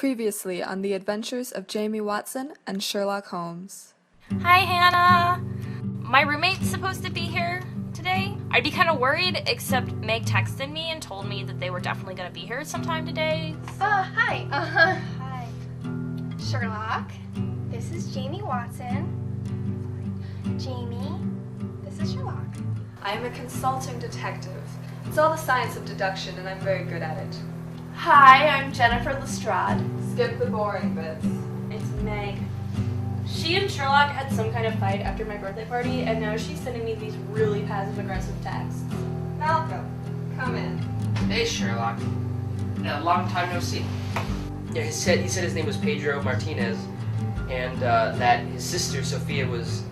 Previously on the adventures of Jamie Watson and Sherlock Holmes. Hi, Hannah. My roommate's supposed to be here today. I'd be kind of worried, except Meg texted me and told me that they were definitely going to be here sometime today. Hi. Hi. Sherlock, this is Jamie Watson. Jamie, this is Sherlock. I am a consulting detective. It's all the science of deduction, and I'm very good at it. Hi, I'm Jennifer Lestrade. Skip the boring bits. It's Meg. She and Sherlock had some kind of fight after my birthday party, and now she's sending me these really passive-aggressive texts. Malcolm, come in. Hey, Sherlock. Long time no see. Yeah, he said his name was Pedro Martinez, and that his sister Sophia was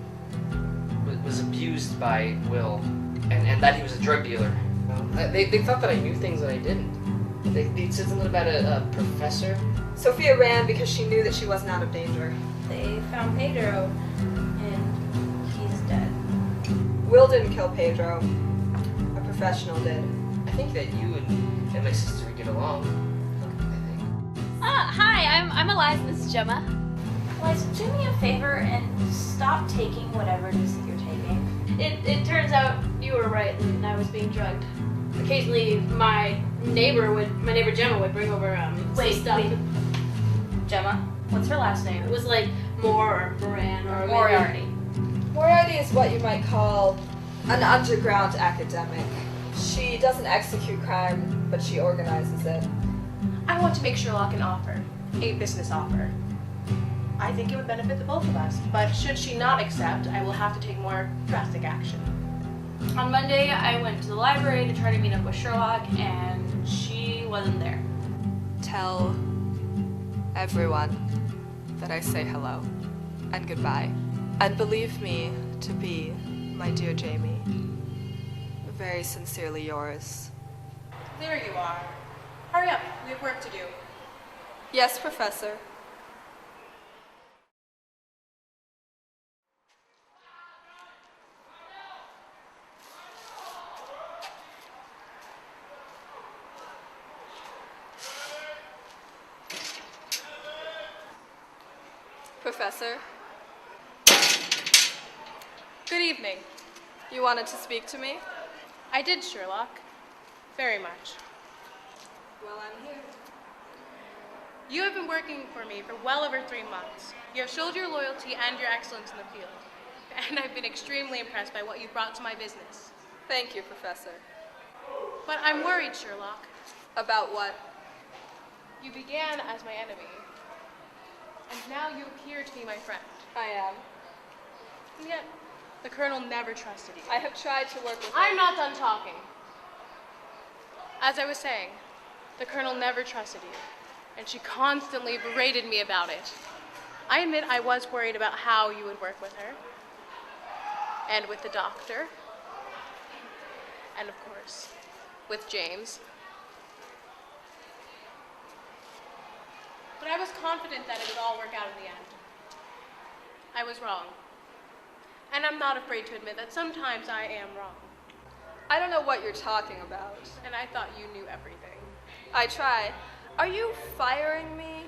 abused by Will, and that he was a drug dealer. They thought that I knew things that I didn't. They said something about a professor. Sophia ran because she knew that she wasn't out of danger. They found Pedro, and he's dead. Will didn't kill Pedro. A professional did. I think that you and my sister would get along. I think. Hi, I'm Eliza. This is Gemma. Eliza, do me a favor and stop taking whatever it is that you're taking. It turns out you were right, and I was being drugged. Occasionally, my neighbor Gemma would bring over some stuff. Gemma, what's her last name? It was like Moore or Moran or Moriarty. Moriarty is what you might call an underground academic. She doesn't execute crime, but she organizes it. I want to make Sherlock an offer, a business offer. I think it would benefit the both of us, but should she not accept, I will have to take more drastic action. On Monday, I went to the library to try to meet up with Sherlock, and she wasn't there. Tell everyone that I say hello and goodbye. And believe me to be, my dear Jamie, very sincerely yours. There you are. Hurry up, we have work to do. Yes, Professor. Professor. Good evening. You wanted to speak to me? I did, Sherlock. Very much. Well, I'm here. You have been working for me for well over 3 months. You have showed your loyalty and your excellence in the field. And I've been extremely impressed by what you've brought to my business. Thank you, Professor. But I'm worried, Sherlock. About what? You began as my enemy. And now you appear to be my friend. I am. And yet, the Colonel never trusted you. I have tried to work with I'm not done talking. As I was saying, the Colonel never trusted you, and she constantly berated me about it. I admit I was worried about how you would work with her, and with the doctor, and of course, with James. But I was confident that it would all work out in the end. I was wrong. And I'm not afraid to admit that sometimes I am wrong. I don't know what you're talking about. And I thought you knew everything. I try. Are you firing me?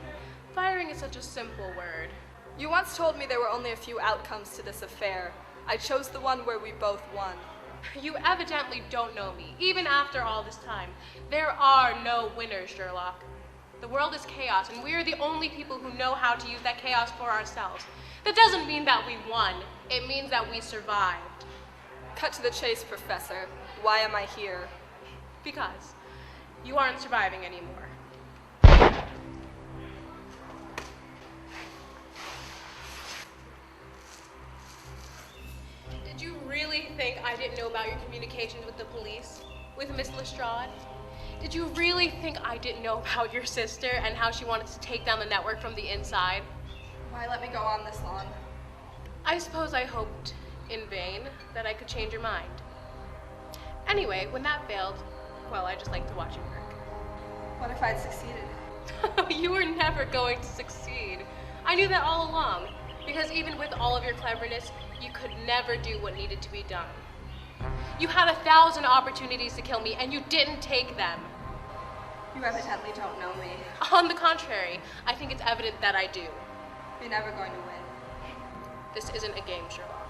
Firing is such a simple word. You once told me there were only a few outcomes to this affair. I chose the one where we both won. You evidently don't know me, even after all this time. There are no winners, Sherlock. The world is chaos, and we are the only people who know how to use that chaos for ourselves. That doesn't mean that we won. It means that we survived. Cut to the chase, Professor. Why am I here? Because you aren't surviving anymore. Did you really think I didn't know about your communications with the police? With Miss Lestrade? Did you really think I didn't know about your sister and how she wanted to take down the network from the inside? Why let me go on this long? I suppose I hoped, in vain, that I could change your mind. Anyway, when that failed, well, I just like to watch you work. What if I'd succeeded? You were never going to succeed. I knew that all along, because even with all of your cleverness, you could never do what needed to be done. You had 1,000 opportunities to kill me, and you didn't take them. You evidently don't know me. On the contrary, I think it's evident that I do. You're never going to win. This isn't a game, Sherlock.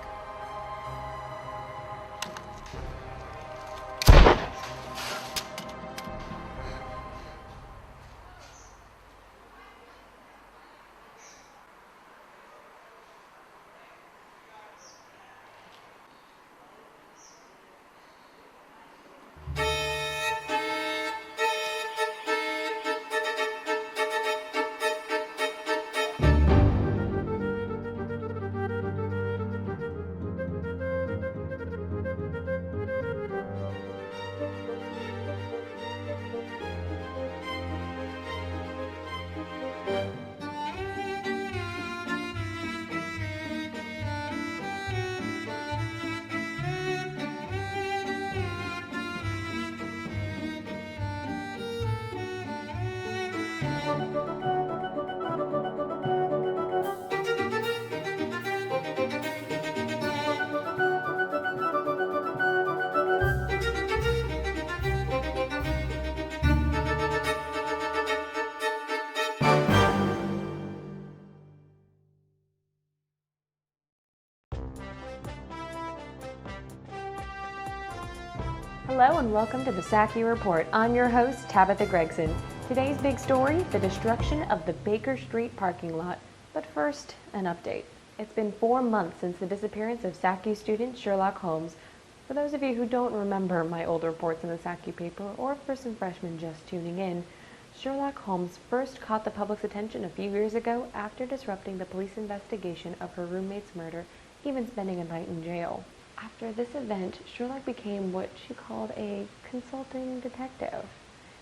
Hello and welcome to the Saku Report. I'm your host, Tabitha Gregson. Today's big story, the destruction of the Baker Street parking lot. But first, an update. It's been 4 months since the disappearance of Saku student Sherlock Holmes. For those of you who don't remember my old reports in the Saku paper, or for some freshmen just tuning in, Sherlock Holmes first caught the public's attention a few years ago after disrupting the police investigation of her roommate's murder, even spending a night in jail. After this event, Sherlock became what she called a consulting detective.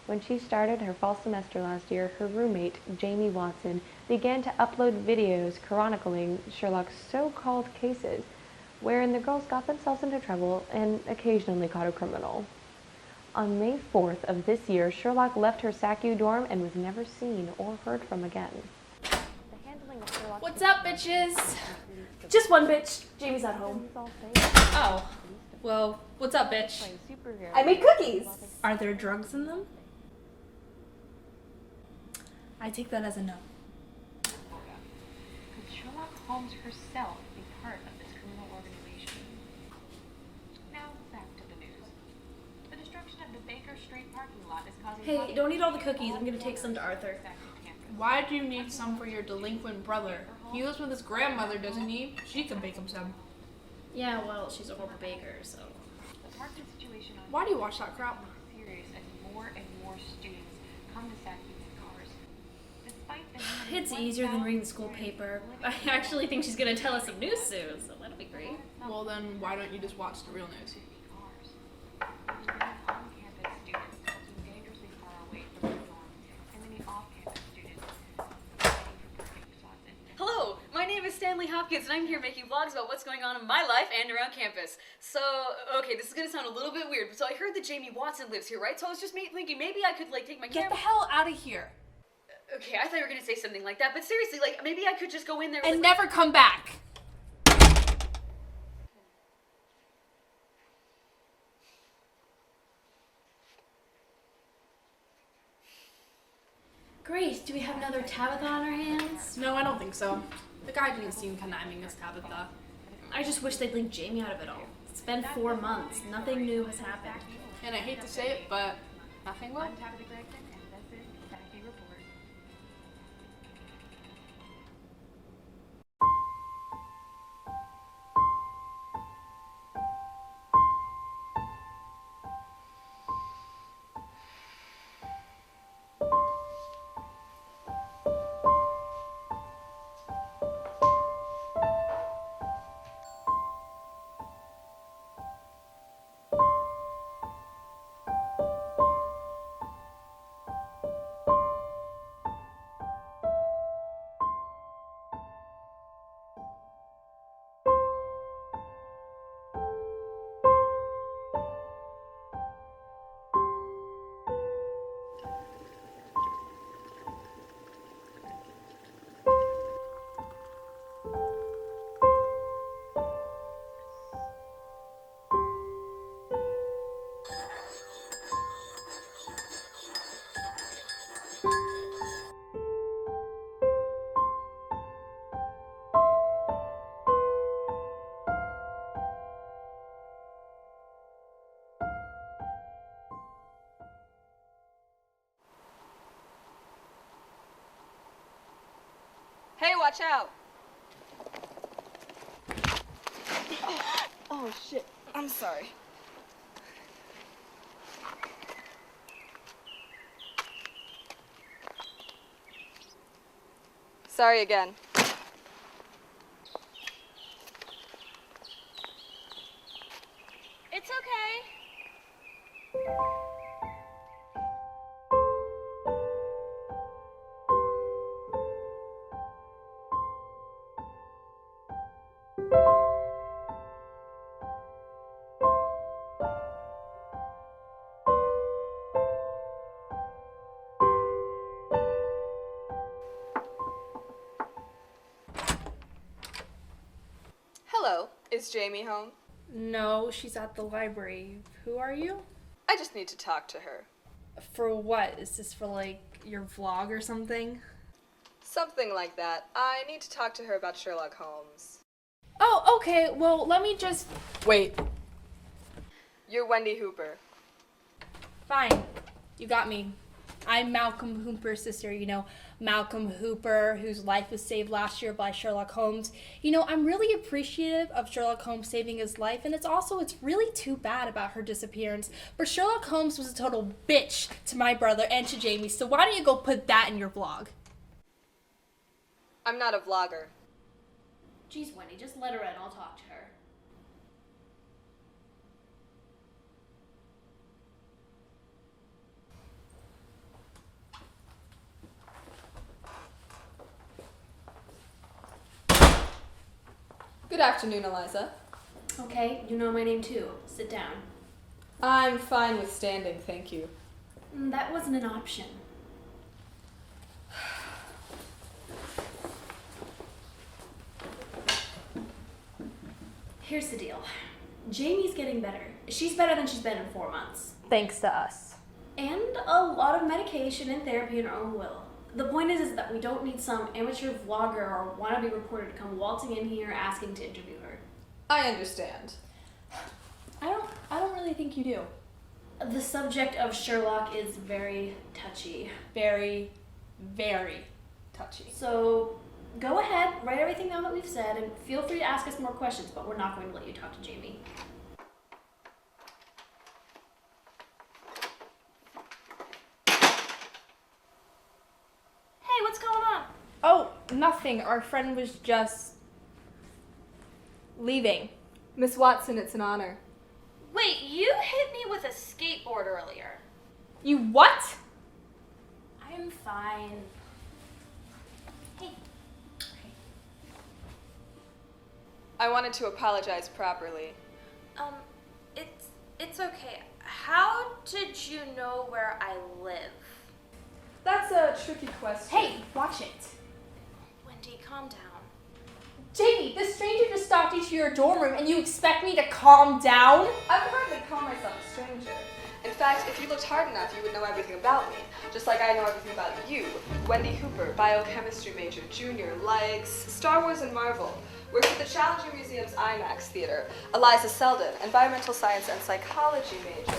When she started her fall semester last year, her roommate, Jamie Watson, began to upload videos chronicling Sherlock's so-called cases, wherein the girls got themselves into trouble and occasionally caught a criminal. On May 4th of this year, Sherlock left her Saku dorm and was never seen or heard from again. What's up, bitches? Just one bitch. Jamie's not home. Oh. Well, what's up, bitch? I made cookies. Are there drugs in them? I take that as a no. Could Sherlock Holmes herself be part of this criminal organization? Now, back to the news. The destruction of the Baker Street parking lot is causing... Hey, don't eat all the cookies. I'm gonna take some to Arthur. Why do you need some for your delinquent brother? He lives with his grandmother, doesn't he? She can bake him some. Yeah, well, she's a horrible baker, so. Why do you watch that crap? Serious as more and more students come to Saku in cars. Despite the It's easier than reading the school paper. I actually think she's gonna tell us some news soon, so that'll be great. Well, then why don't you just watch the real news? On-campus students walking dangerously far away from their dorms, and many off-campus students fighting for parking spots. Hello, my name is Stanley Hopkins, and I'm here making vlogs about what's going on in my life and around campus. So, okay, this is gonna sound a little bit weird, but so I heard that Jamie Watson lives here, right? So I was just thinking maybe I could, like, take my camera. Get the hell out of here. Okay, I thought you were gonna say something like that, but seriously, like, maybe I could just go in there And with, never come back. Grace, do we have another Tabitha on our hands? No, I don't think so. The guy didn't seem conniving as Tabitha. I just wish they'd link Jamie out of it all. It's been 4 months. Nothing new has happened. And I hate to say it, but nothing will. I'm Tabitha Gregson, and this is the Saku Report. Hey, watch out! Oh, shit. I'm sorry. Sorry again. It's okay. Hello, is Jamie home? No, she's at the library. Who are you? I just need to talk to her. For what? Is this for like your vlog or something? Something like that. I need to talk to her about Sherlock Holmes. Oh, okay. Well, let me just... Wait. You're Wendy Hooper. Fine. You got me. I'm Malcolm Hooper's sister, you know, Malcolm Hooper, whose life was saved last year by Sherlock Holmes. You know, I'm really appreciative of Sherlock Holmes saving his life, and it's really too bad about her disappearance. But Sherlock Holmes was a total bitch to my brother and to Jamie, so why don't you go put that in your vlog? I'm not a vlogger. Jeez, Wendy, just let her in. I'll talk to her. Good afternoon, Eliza. Okay, you know my name too. Sit down. I'm fine with standing, thank you. That wasn't an option. Here's the deal. Jamie's getting better. She's better than she's been in 4 months. Thanks to us. And a lot of medication and therapy in her own will. The point is that we don't need some amateur vlogger or wannabe reporter to come waltzing in here asking to interview her. I understand. I don't really think you do. The subject of Sherlock is very touchy. Very, very touchy. So go ahead, write everything down that we've said, and feel free to ask us more questions, but we're not going to let you talk to Jamie. Hey, what's going on? Oh, nothing. Our friend was just leaving. Miss Watson, it's an honor. Wait, you hit me with a skateboard earlier. You what? I'm fine. Hey. I wanted to apologize properly. It's okay. How did you know where I live? That's a tricky question. Hey, watch it. Wendy, calm down. Jamie, this stranger just stalked you to your dorm room and you expect me to calm down? I would hardly call myself a stranger. In fact, if you looked hard enough, you would know everything about me. Just like I know everything about you. Wendy Hooper, biochemistry major, junior, likes Star Wars and Marvel. Works at the Challenger Museum's IMAX Theater. Eliza Selden, environmental science and psychology major.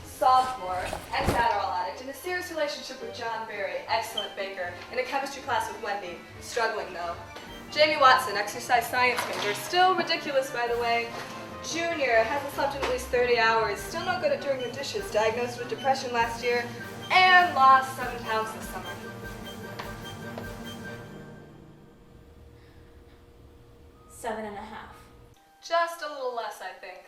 Sophomore, ex-Adderall addict, in a serious relationship with John Barry, excellent baker, in a chemistry class with Wendy, struggling though. Jamie Watson, exercise science major, still ridiculous by the way. Junior, hasn't slept in at least 30 hours, still no good at doing the dishes, diagnosed with depression last year, and lost 7 pounds this summer. 7.5. Just a little less, I think.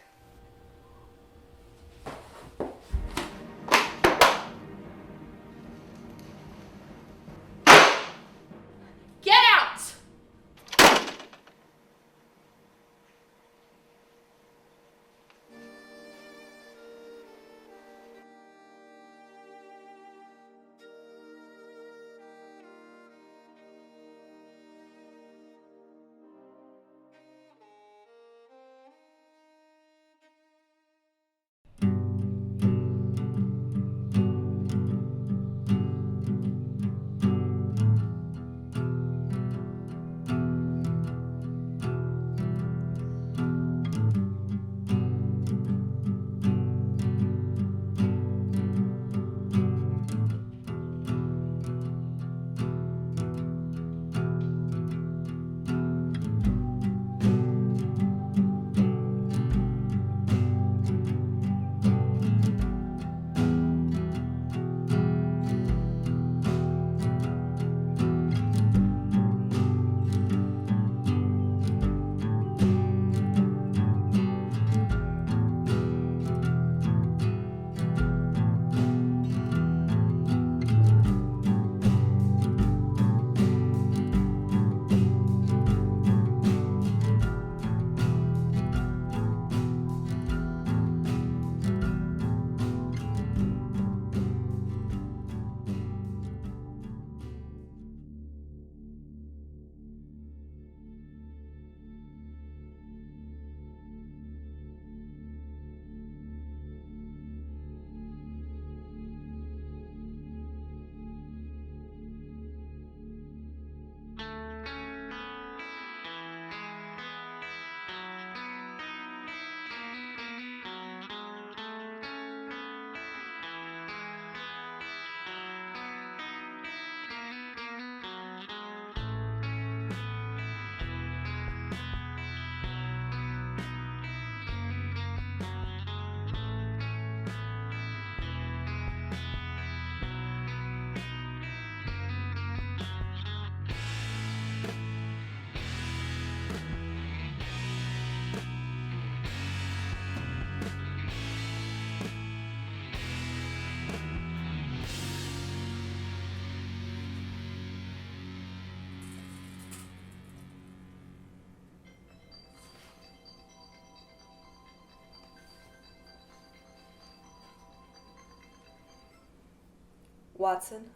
Watson?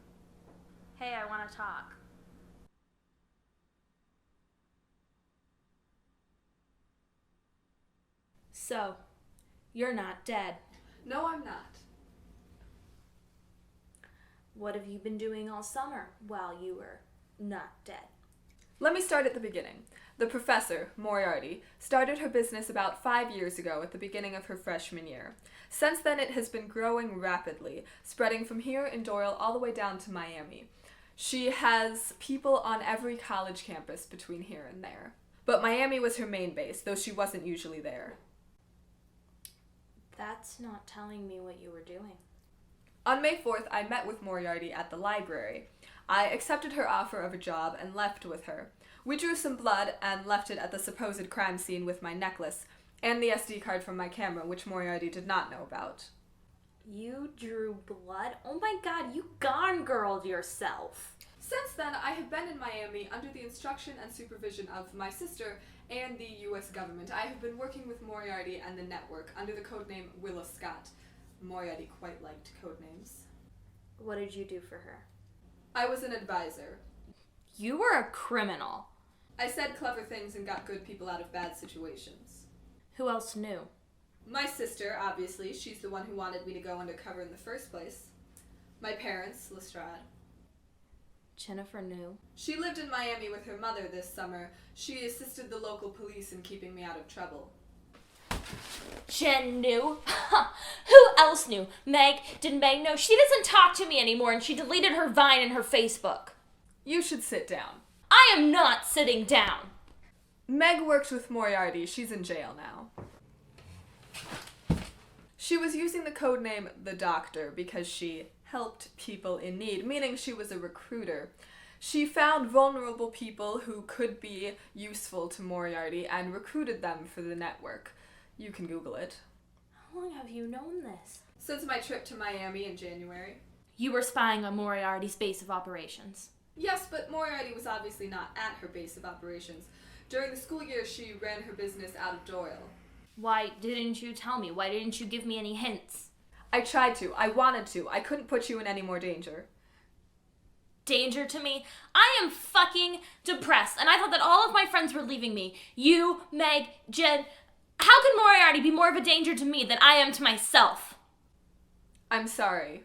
Hey, I want to talk. So, you're not dead. No, I'm not. What have you been doing all summer while you were not dead? Let me start at the beginning. The professor, Moriarty, started her business about 5 years ago at the beginning of her freshman year. Since then, it has been growing rapidly, spreading from here in Doyle all the way down to Miami. She has people on every college campus between here and there. But Miami was her main base, though she wasn't usually there. That's not telling me what you were doing. On May 4th, I met with Moriarty at the library. I accepted her offer of a job and left with her. We drew some blood and left it at the supposed crime scene with my necklace, and the SD card from my camera, which Moriarty did not know about. You drew blood? Oh my god, you gone girled yourself. Since then, I have been in Miami under the instruction and supervision of my sister and the U.S. government. I have been working with Moriarty and the network under the codename Willa Scott. Moriarty quite liked codenames. What did you do for her? I was an advisor. You were a criminal. I said clever things and got good people out of bad situations. Who else knew? My sister, obviously. She's the one who wanted me to go undercover in the first place. My parents, Lestrade. Jennifer knew. She lived in Miami with her mother this summer. She assisted the local police in keeping me out of trouble. Jen knew? Who else knew? Meg? Did Meg know? She doesn't talk to me anymore and she deleted her Vine and her Facebook. You should sit down. I am not sitting down. Meg works with Moriarty. She's in jail now. She was using the codename The Doctor because she helped people in need, meaning she was a recruiter. She found vulnerable people who could be useful to Moriarty and recruited them for the network. You can Google it. How long have you known this? Since my trip to Miami in January. You were spying on Moriarty's base of operations. Yes, but Moriarty was obviously not at her base of operations. During the school year, she ran her business out of Doyle. Why didn't you tell me? Why didn't you give me any hints? I tried to. I wanted to. I couldn't put you in any more danger. Danger to me? I am fucking depressed, and I thought that all of my friends were leaving me. You, Meg, Jen. How could Moriarty be more of a danger to me than I am to myself? I'm sorry.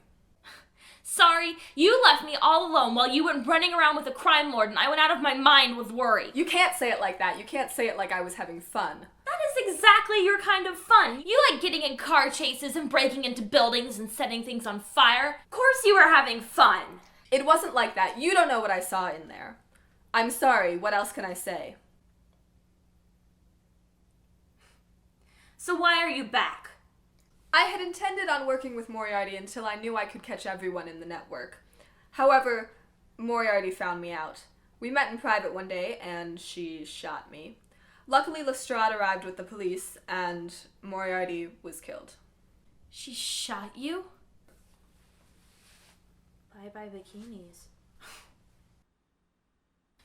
Sorry, you left me all alone while you went running around with a crime lord and I went out of my mind with worry. You can't say it like that. You can't say it like I was having fun. That is exactly your kind of fun. You like getting in car chases and breaking into buildings and setting things on fire. Of course you were having fun. It wasn't like that. You don't know what I saw in there. I'm sorry. What else can I say? So why are you back? I had intended on working with Moriarty until I knew I could catch everyone in the network. However, Moriarty found me out. We met in private one day, and she shot me. Luckily, Lestrade arrived with the police, and Moriarty was killed. She shot you? Bye-bye bikinis.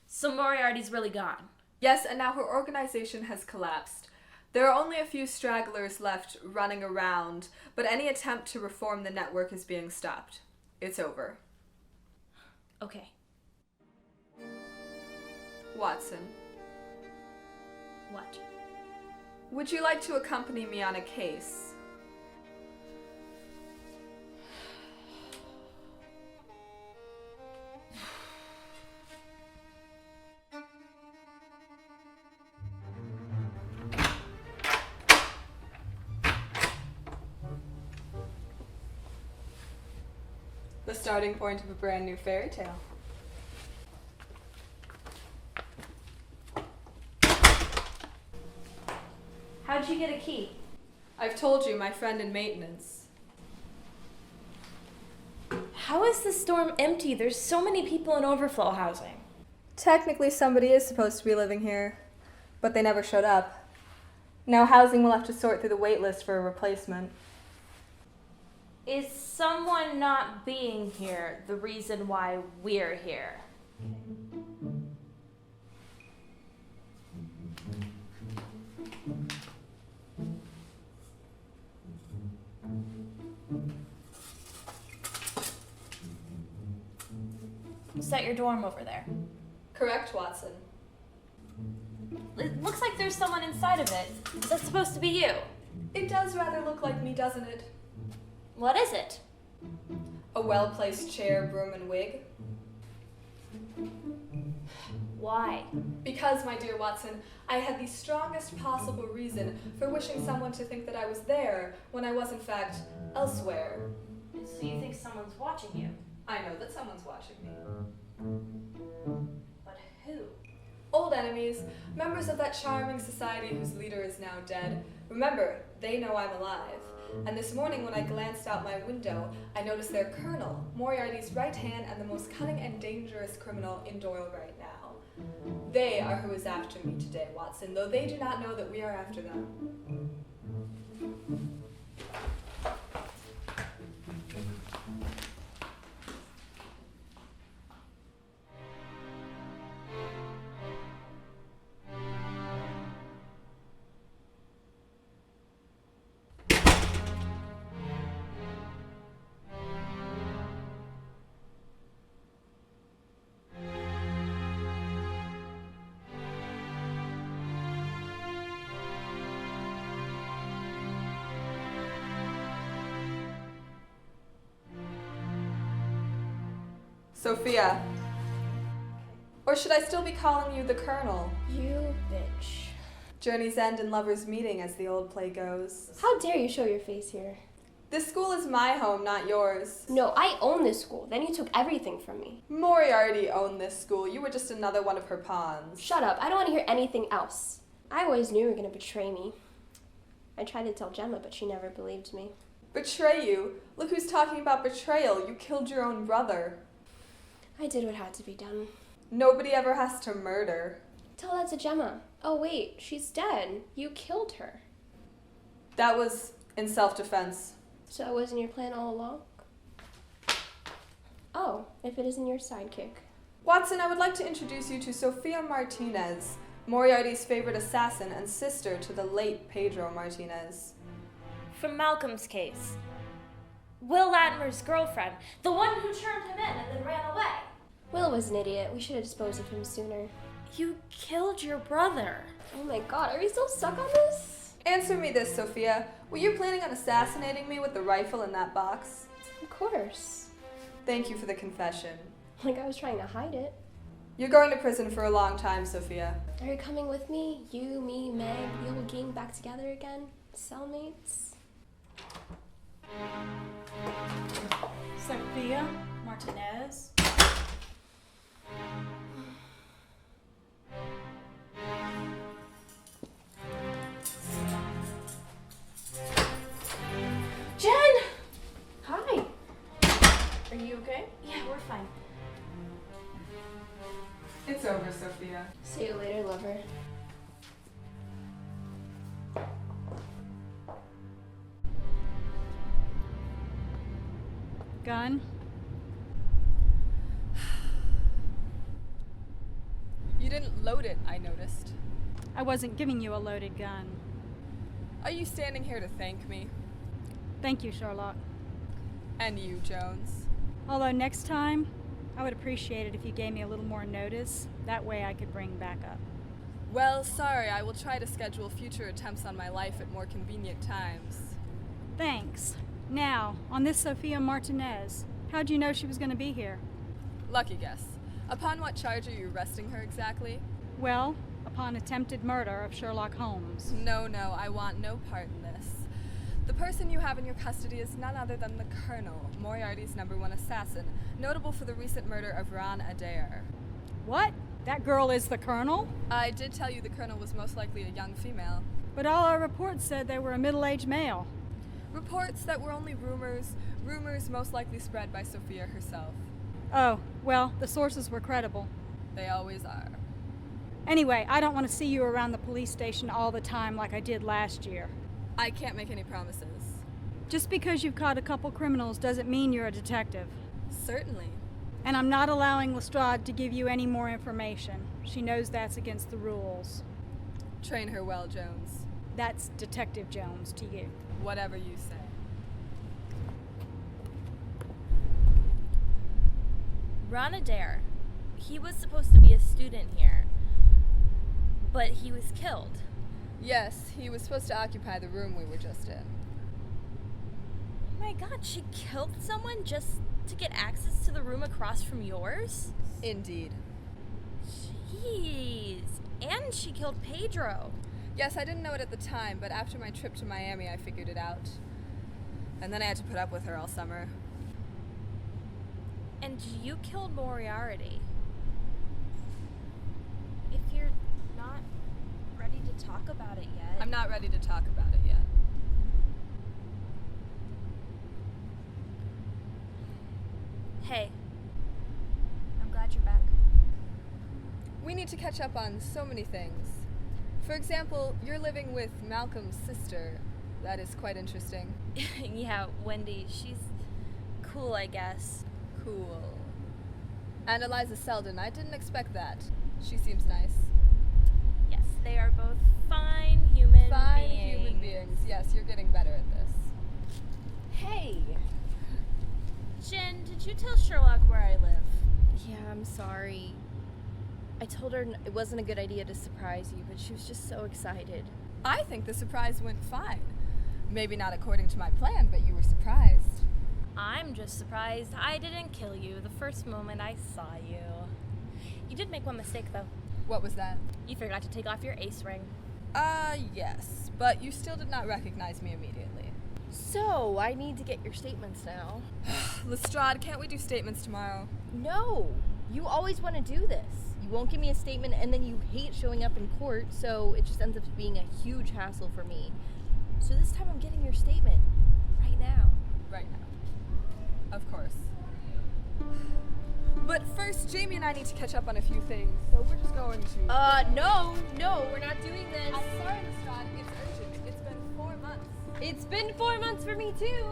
So Moriarty's really gone? Yes, and now her organization has collapsed. There are only a few stragglers left running around, but any attempt to reform the network is being stopped. It's over. Okay. Watson. What? Would you like to accompany me on a case? The starting point of a brand new fairy tale. How'd you get a key? I've told you, my friend in maintenance. How is the storm empty? There's so many people in overflow housing. Technically, somebody is supposed to be living here, but they never showed up. Now housing will have to sort through the wait list for a replacement. Is someone not being here the reason why we're here? Is that your dorm over there? Correct, Watson. It looks like there's someone inside of it. Is that supposed to be you? It does rather look like me, doesn't it? What is it? A well-placed chair, broom, and wig. Why? Because, my dear Watson, I had the strongest possible reason for wishing someone to think that I was there when I was, in fact, elsewhere. So you think someone's watching you? I know that someone's watching me. But who? Old enemies, members of that charming society whose leader is now dead. Remember, they know I'm alive. And this morning when I glanced out my window, I noticed their colonel, Moriarty's right hand and the most cunning and dangerous criminal in Doyle right now. They are who is after me today, Watson, though they do not know that we are after them. Sophia. Or should I still be calling you the Colonel? You bitch. Journey's end and lover's meeting, as the old play goes. How dare you show your face here? This school is my home, not yours. No, I own this school. Then you took everything from me. Moriarty owned this school. You were just another one of her pawns. Shut up. I don't want to hear anything else. I always knew you were going to betray me. I tried to tell Gemma, but she never believed me. Betray you? Look who's talking about betrayal. You killed your own brother. I did what had to be done. Nobody ever has to murder. Tell that to Gemma. Oh, wait, she's dead. You killed her. That was in self-defense. So that wasn't your plan all along? Oh, if it isn't your sidekick. Watson, I would like to introduce you to Sophia Martinez, Moriarty's favorite assassin and sister to the late Pedro Martinez. From Malcolm's case. Will Latimer's girlfriend. The one who turned him in and then ran away. Will was an idiot. We should have disposed of him sooner. You killed your brother. Oh my god, are we still stuck on this? Answer me this, Sophia. Were you planning on assassinating me with the rifle in that box? Of course. Thank you for the confession. Like I was trying to hide it. You're going to prison for a long time, Sophia. Are you coming with me? You, me, Meg, the whole gang back together again? Cellmates? Sophia Martinez. Jen! Hi. Are you okay? Yeah, we're fine. It's over, Sophia. See you later, lover. Gun? You didn't load it, I noticed. I wasn't giving you a loaded gun. Are you standing here to thank me? Thank you, Sherlock. And you, Jones. Although next time, I would appreciate it if you gave me a little more notice. That way I could bring backup. Well, sorry, I will try to schedule future attempts on my life at more convenient times. Thanks. Now, on this Sophia Martinez, how'd you know she was going to be here? Lucky guess. Upon what charge are you arresting her exactly? Well, upon attempted murder of Sherlock Holmes. No, I want no part in this. The person you have in your custody is none other than the Colonel, Moriarty's #1 assassin, notable for the recent murder of Ron Adair. What? That girl is the Colonel? I did tell you the Colonel was most likely a young female. But all our reports said they were a middle-aged male. Reports that were only rumors most likely spread by Sophia herself. Oh, well, the sources were credible. They always are. Anyway, I don't want to see you around the police station all the time like I did last year. I can't make any promises. Just because you've caught a couple criminals doesn't mean you're a detective. Certainly. And I'm not allowing Lestrade to give you any more information. She knows that's against the rules. Train her well, Jones. That's Detective Jones to you. Whatever you say. Ron Adair. he was supposed to be a student here, but he was killed. Yes, he was supposed to occupy the room we were just in. Oh my god, she killed someone just to get access to the room across from yours? Indeed. Jeez. And she killed Pedro. Yes, I didn't know it at the time, but after my trip to Miami, I figured it out. And then I had to put up with her all summer. And you killed Moriarty. If you're not ready to talk about it yet... I'm not ready to talk about it yet. Hey. I'm glad you're back. We need to catch up on so many things. For example, you're living with Malcolm's sister. That is quite interesting. Yeah, Wendy, she's cool, I guess. Cool. And Eliza Selden, I didn't expect that. She seems nice. Yes, they are both fine human beings. Yes, you're getting better at this. Hey! Jen, did you tell Sherlock where I live? Yeah, I'm sorry. I told her it wasn't a good idea to surprise you, but she was just so excited. I think the surprise went fine. Maybe not according to my plan, but you were surprised. I'm just surprised I didn't kill you the first moment I saw you. You did make one mistake, though. What was that? You forgot to take off your ace ring. Yes, but you still did not recognize me immediately. So, I need to get your statements now. Lestrade, can't we do statements tomorrow? No! You always want to do this. You won't give me a statement, and then you hate showing up in court, so it just ends up being a huge hassle for me. So this time I'm getting your statement. Right now. Right now. Of course. But first, Jamie and I need to catch up on a few things, so we're just going to... No, we're not doing this. I'm sorry, Lestrade, it's urgent. It's been 4 months. It's been 4 months for me, too.